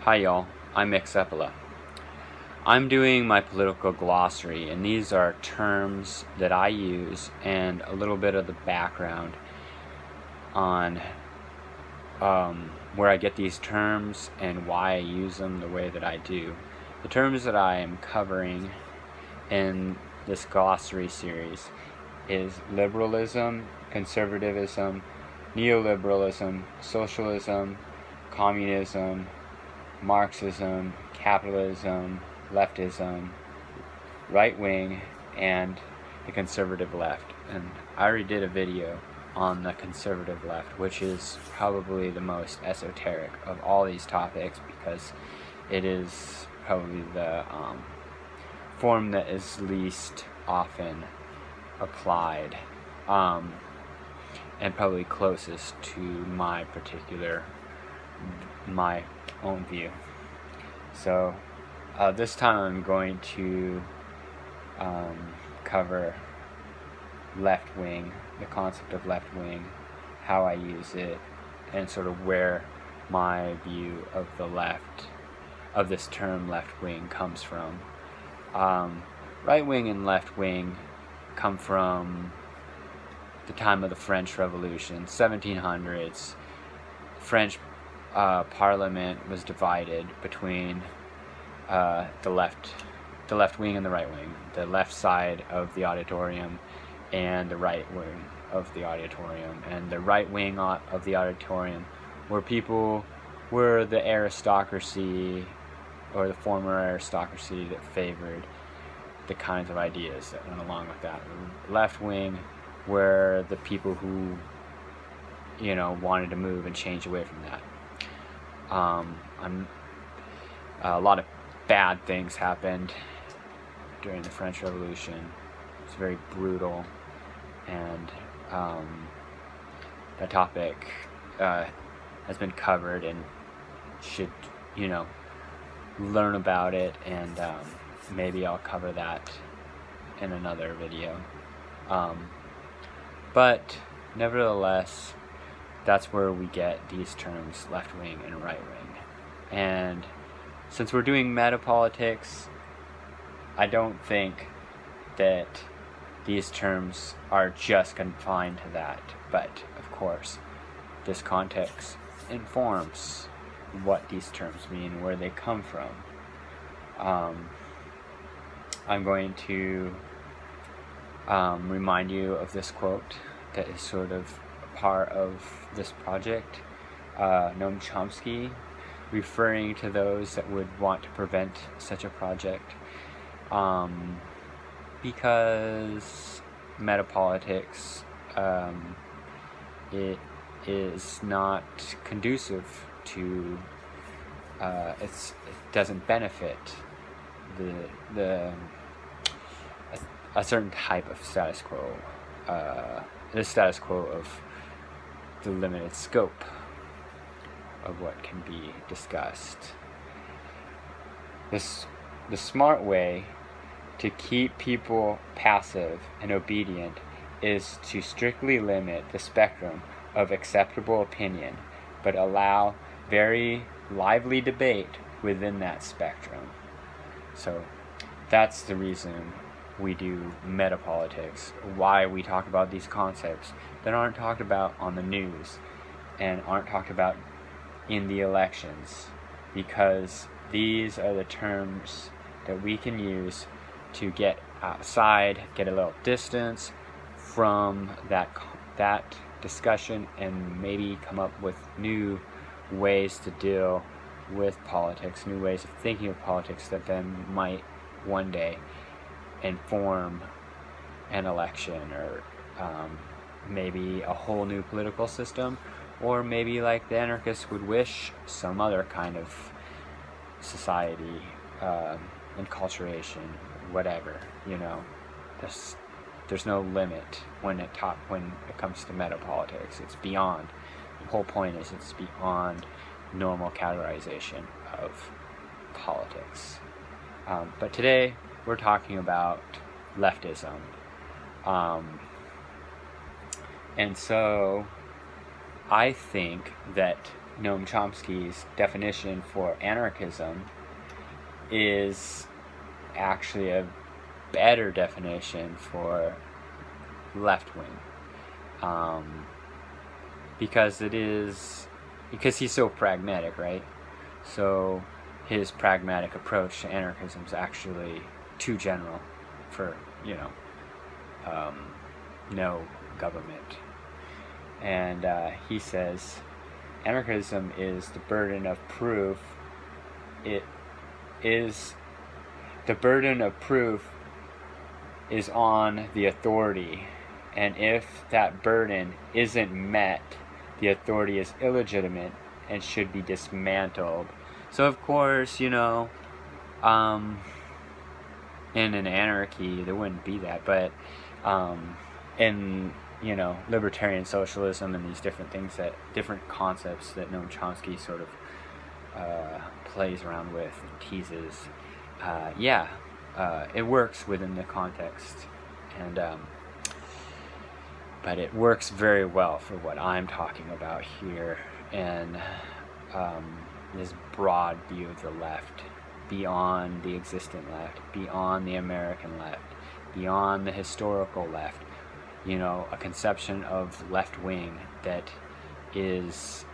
Hi y'all, I'm Exepola. I'm doing my political glossary, and these are terms that I use and a little bit of the background on where I get these terms and why I use them the way that I do. The terms that I am covering in this glossary series is liberalism, conservatism, neoliberalism, socialism, communism, Marxism, capitalism, leftism, right wing, and the conservative left. And I already did a video on the conservative left, which is probably the most esoteric of all these topics because it is probably the form that is least often applied and probably closest to my own view. So this time I'm going to cover left wing, the concept of left wing, how I use it, and sort of where my view of the left, of this term left wing, comes from. Right wing and left wing come from the time of the French Revolution, 1700s. French Parliament was divided between the left wing and the right wing, the left side of the auditorium and the right wing of the auditorium. And the right wing of the auditorium were the aristocracy, or the former aristocracy, that favored the kinds of ideas that went along with that. The left wing were the people who wanted to move and change away from that. A lot of bad things happened during the French Revolution. It was very brutal, and that topic has been covered, and should learn about it, and maybe I'll cover that in another video. But nevertheless, that's where we get these terms, left wing and right wing. And since we're doing metapolitics, I don't think that these terms are just confined to that. But of course, this context informs what these terms mean, where they come from. I'm going to remind you of this quote that is sort of part of this project. Noam Chomsky, referring to those that would want to prevent such a project, because metapolitics, it is not conducive to it doesn't benefit a certain type of status quo, the status quo of the limited scope of what can be discussed. The smart way to keep people passive and obedient is to strictly limit the spectrum of acceptable opinion, but allow very lively debate within that spectrum. So that's the reason we do metapolitics, why we talk about these concepts that aren't talked about on the news and aren't talked about in the elections, because these are the terms that we can use to get outside, get a little distance from that discussion, and maybe come up with new ways to deal with politics, new ways of thinking of politics that then might one day inform an election, or maybe a whole new political system, or maybe, like the anarchists would wish, some other kind of society, enculturation, whatever. There's no limit when it comes to metapolitics. It's beyond. The whole point is it's beyond normal categorization of politics. But today we're talking about leftism. And so I think that Noam Chomsky's definition for anarchism is actually a better definition for left-wing, because he's so pragmatic, right? So his pragmatic approach to anarchism is actually too general for, no government. And he says anarchism is the burden of proof. The burden of proof is on the authority, and if that burden isn't met, the authority is illegitimate and should be dismantled. So of course, in an anarchy there wouldn't be that, but in libertarian socialism and these different concepts that Noam Chomsky sort of plays around with and teases, it works within the context, and but it works very well for what I'm talking about here, and this broad view of the left, beyond the existent left, beyond the American left, beyond the historical left, a conception of left-wing that is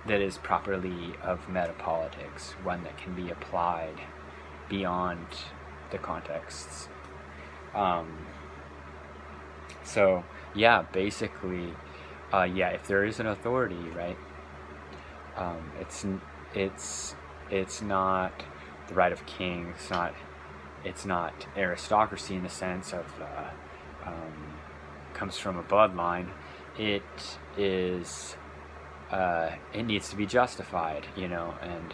that is properly of metapolitics, one that can be applied beyond the contexts. So basically, if there is an authority, right, it's not the right of king. It's not aristocracy in the sense of comes from a bloodline. It is. It needs to be justified, and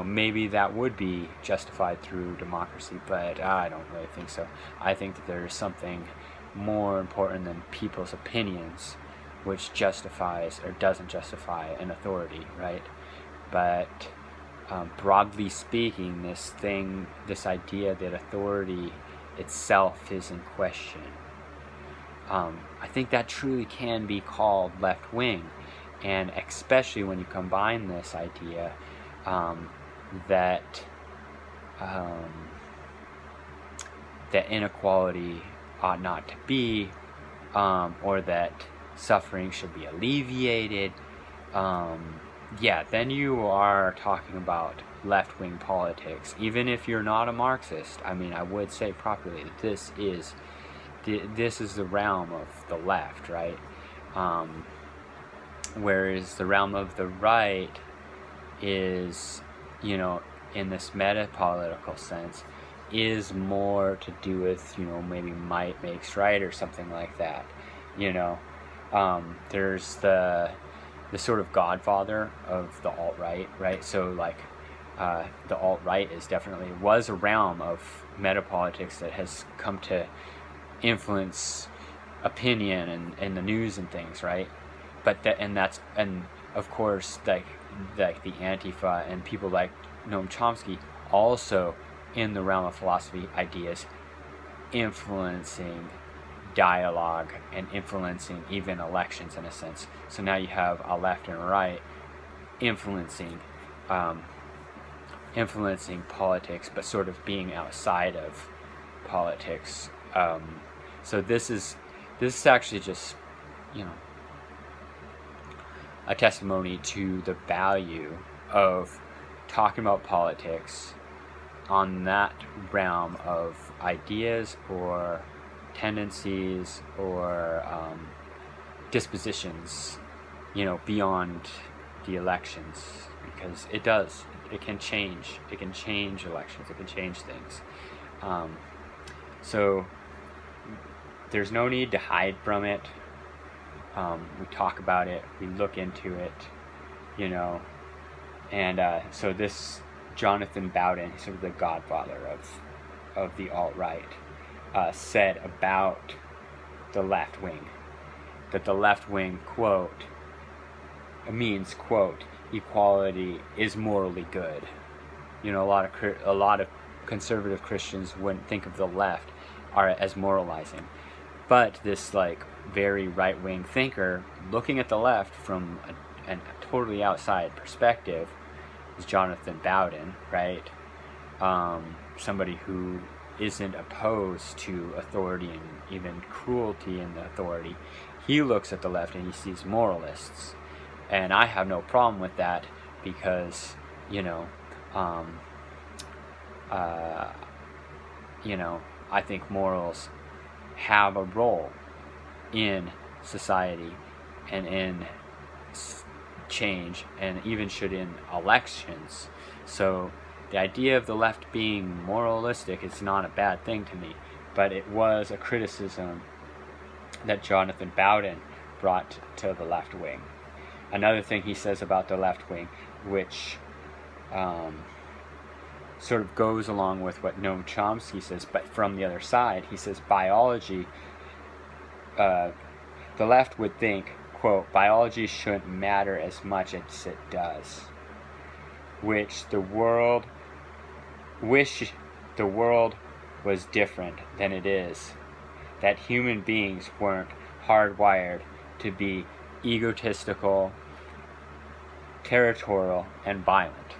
maybe that would be justified through democracy, but I don't really think so. I think that there is something more important than people's opinions, which justifies or doesn't justify an authority, right? But broadly speaking, this idea that authority itself is in question, I think that truly can be called left-wing, and especially when you combine this idea that inequality ought not to be, or that suffering should be alleviated, then you are talking about left-wing politics. Even if you're not a Marxist, I would say properly that this is the realm of the left, right? Whereas the realm of the right is, in this meta-political sense, is more to do with, maybe might makes right or something like that. There's the sort of godfather of the alt-right, right? So the alt-right was a realm of meta-politics that has come to influence opinion and the news and things, right? But and of course like the Antifa and people like Noam Chomsky also in the realm of philosophy ideas, influencing dialogue and influencing even elections in a sense. So now you have a left and a right influencing politics, but sort of being outside of politics. So this is actually just, a testimony to the value of talking about politics on that realm of ideas or tendencies or dispositions, beyond the elections, because it can change elections, it can change things. So there's no need to hide from it. We talk about it, we look into it, and so this Jonathan Bowden, sort of the godfather of the alt-right, said about the left wing that the left wing, quote, means, quote, equality is morally good. A lot of conservative Christians wouldn't think of the left as moralizing, But this like very right-wing thinker looking at the left from a totally outside perspective is Jonathan Bowden, right? Somebody who isn't opposed to authority and even cruelty in the authority. He looks at the left and he sees moralists, and I have no problem with that because I think morals have a role in society and in change, and even should in elections. So the idea of the left being moralistic is not a bad thing to me, but it was a criticism that Jonathan Bowden brought to the left wing. Another thing he says about the left wing, which sort of goes along with what Noam Chomsky says, but from the other side, he says biology, the left would think, quote, biology shouldn't matter as much as it does, wish the world was different than it is, that human beings weren't hardwired to be egotistical, territorial, and violent.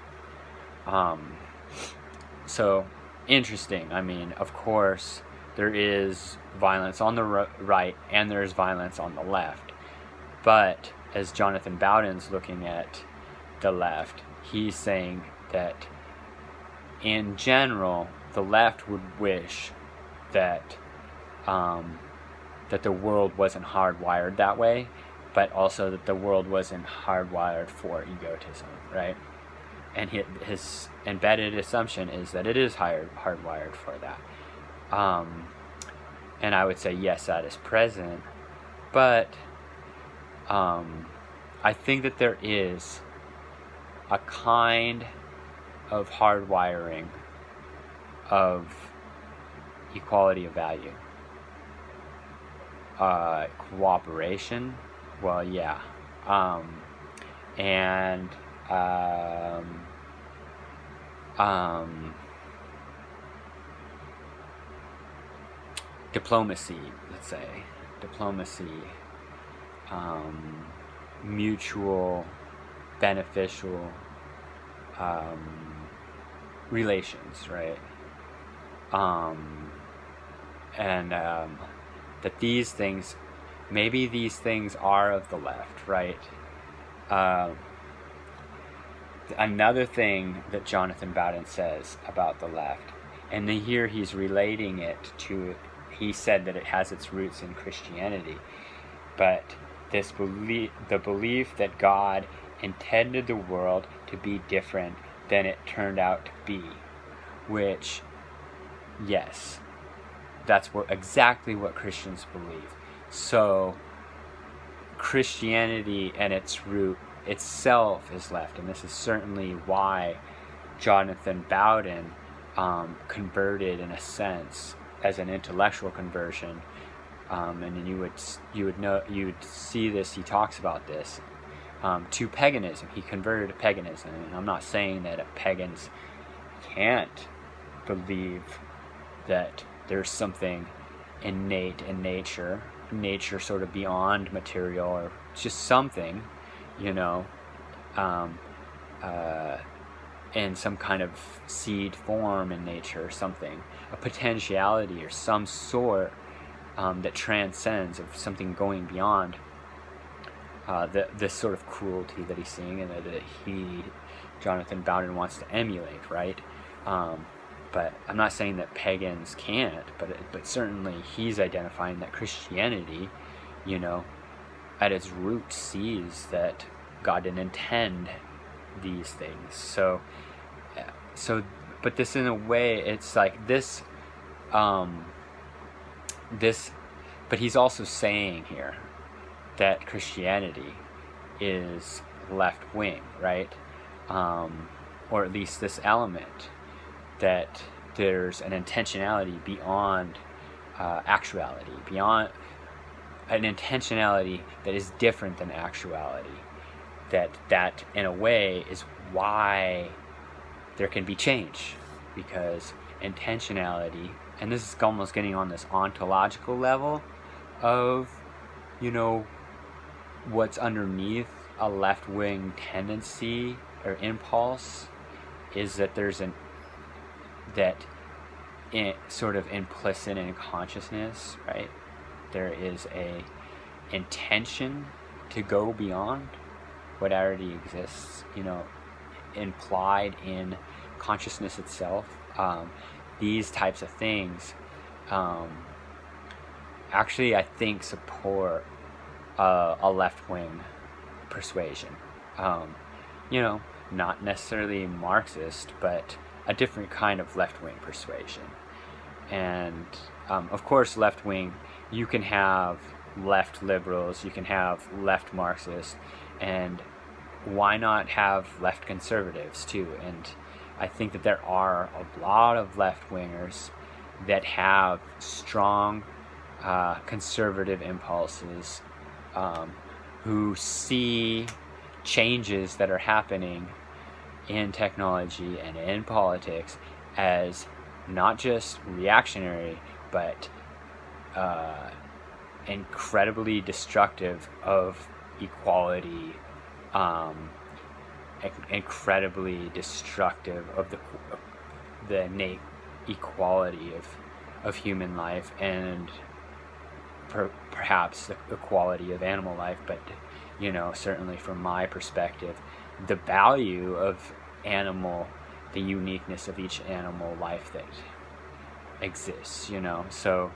So interesting. I mean, of course, there is violence on the right and there's violence on the left. But as Jonathan Bowden's looking at the left, he's saying that in general, the left would wish that that the world wasn't hardwired that way, but also that the world wasn't hardwired for egotism, right? And his embedded assumption is that it is hardwired for that. And I would say, yes, that is present. But I think that there is a kind of hardwiring of equality of value. Cooperation, well, yeah. And diplomacy, let's say. Diplomacy, mutual, beneficial relations, right? And that these things, maybe these things are of the left, right? Another thing that Jonathan Bowden says about the left, and here he's relating it to, he said that it has its roots in Christianity, but this belief, the belief that God intended the world to be different than it turned out to be, which, yes, that's exactly what Christians believe. So Christianity and its root itself is left, and this is certainly why Jonathan Bowden converted, in a sense, as an intellectual conversion, and you would see this. He talks about this to paganism. He converted to paganism, and I'm not saying that pagans can't believe that there's something innate in nature sort of beyond material, or just something, in some kind of seed form in nature, or something, a potentiality or some sort that transcends, of something going beyond this sort of cruelty that he's seeing, and that Jonathan Bowden wants to emulate, right? But I'm not saying that pagans can't, but certainly he's identifying that Christianity, at its root sees that God didn't intend these things. So, but this, in a way, it's like this, but he's also saying here that Christianity is left wing, right? Or at least this element, that there's an intentionality beyond actuality, beyond an intentionality that is different than actuality, that in a way is why there can be change, because intentionality, and this is almost getting on this ontological level, of, you know, what's underneath a left-wing tendency or impulse is that there's sort of implicit in consciousness, right? There is a intention to go beyond what already exists, you know, implied in consciousness itself. These types of things actually, I think, support a left-wing persuasion. You know, not necessarily Marxist, but a different kind of left-wing persuasion. And of course, left-wing, you can have left liberals, you can have left Marxists, and why not have left conservatives too? And I think that there are a lot of left-wingers that have strong conservative impulses, who see changes that are happening in technology and in politics as not just reactionary, but incredibly destructive of equality, incredibly destructive of the innate equality of human life, and perhaps the quality of animal life. But, you know, certainly from my perspective, the value of the uniqueness of each animal life that exists, you know. So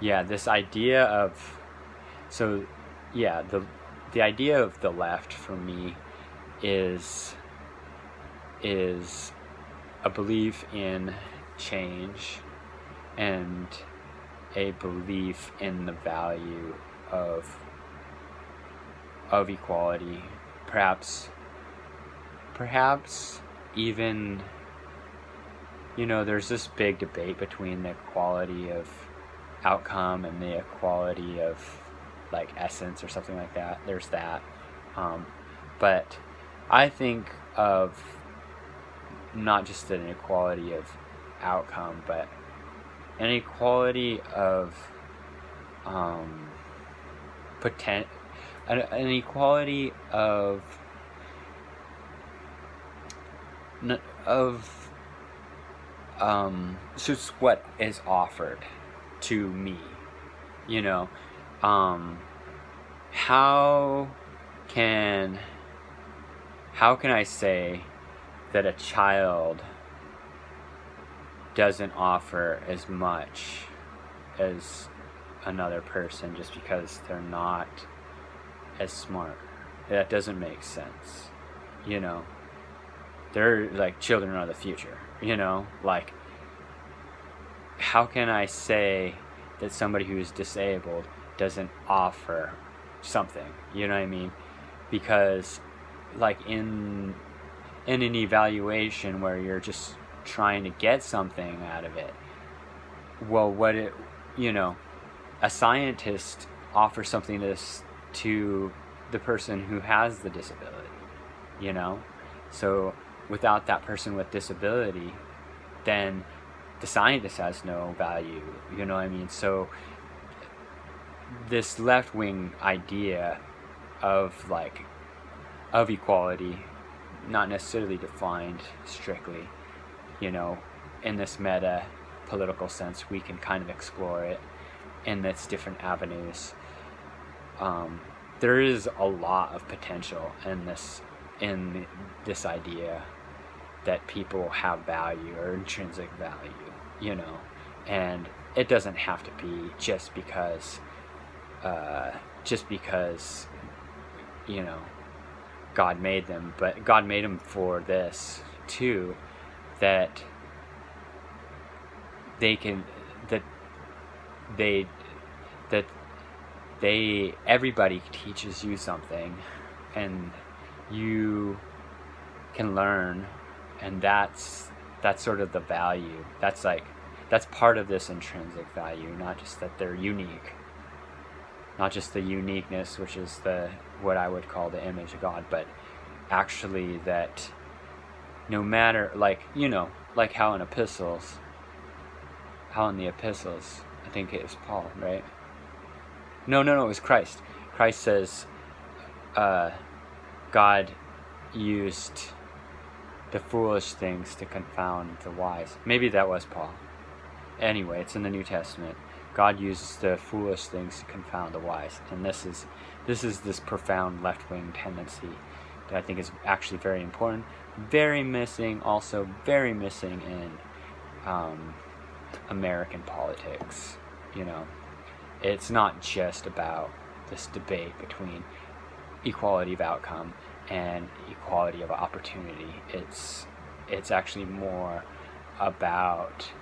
yeah, this idea of, the idea of the left for me is a belief in change and a belief in the value of equality, perhaps even, you know, there's this big debate between the equality of outcome and the equality of like essence or something like that. There's that, but I think of not just an equality of outcome, but an equality of an equality of just what is offered to me, you know. How can I say that a child doesn't offer as much as another person just because they're not as smart? That doesn't make sense, you know. They're like, children are the future, you know. Like, how can I say that somebody who is disabled doesn't offer something, you know what I mean? Because like in an evaluation where you're just trying to get something out of it, well, a scientist offers something to the person who has the disability, you know. So without that person with disability, then the scientist has no value, you know what I mean? So this left-wing idea of equality, not necessarily defined strictly, you know, in this meta political sense, we can kind of explore it in its different avenues. There is a lot of potential in this idea that people have value or intrinsic value, you know, and it doesn't have to be just because you know, God made them, but God made them for this too, that everybody teaches you something, and you can learn, and that's sort of the value. That's part of this intrinsic value, not just that they're unique, not just the uniqueness, which is what I would call the image of God, but actually that no matter, like, you know, like how in the epistles, I think it is Paul, right? No, it was Christ. Christ says, God used the foolish things to confound the wise. Maybe that was Paul. Anyway, it's in the New Testament. God uses the foolish things to confound the wise, and this is this profound left-wing tendency that I think is actually very important, very missing in American politics. You know, it's not just about this debate between equality of outcome and equality of opportunity. It's actually more about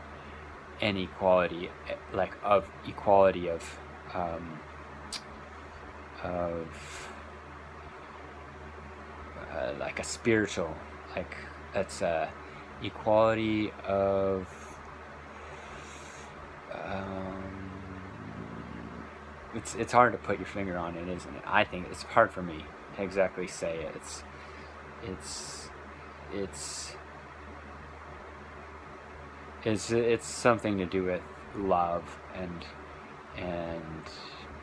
inequality, like of equality of like a spiritual, like it's a equality of it's hard to put your finger on it, isn't it? I think it's hard for me to exactly say it. It's something to do with love and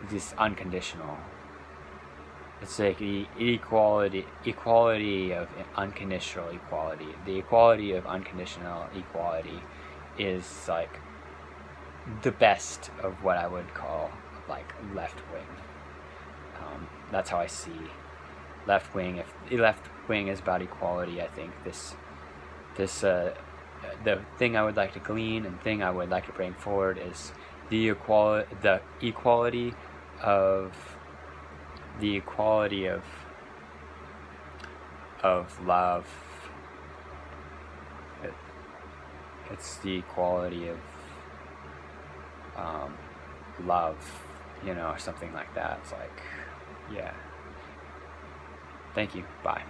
this unconditional. It's like equality of unconditional equality. The equality of unconditional equality is like the best of what I would call like left wing. That's how I see left wing. If left wing is about equality, I think this the thing I would like to glean and thing I would like to bring forward is the equality of love. It's the equality of love, or something like that. It's like, yeah. Thank you. Bye.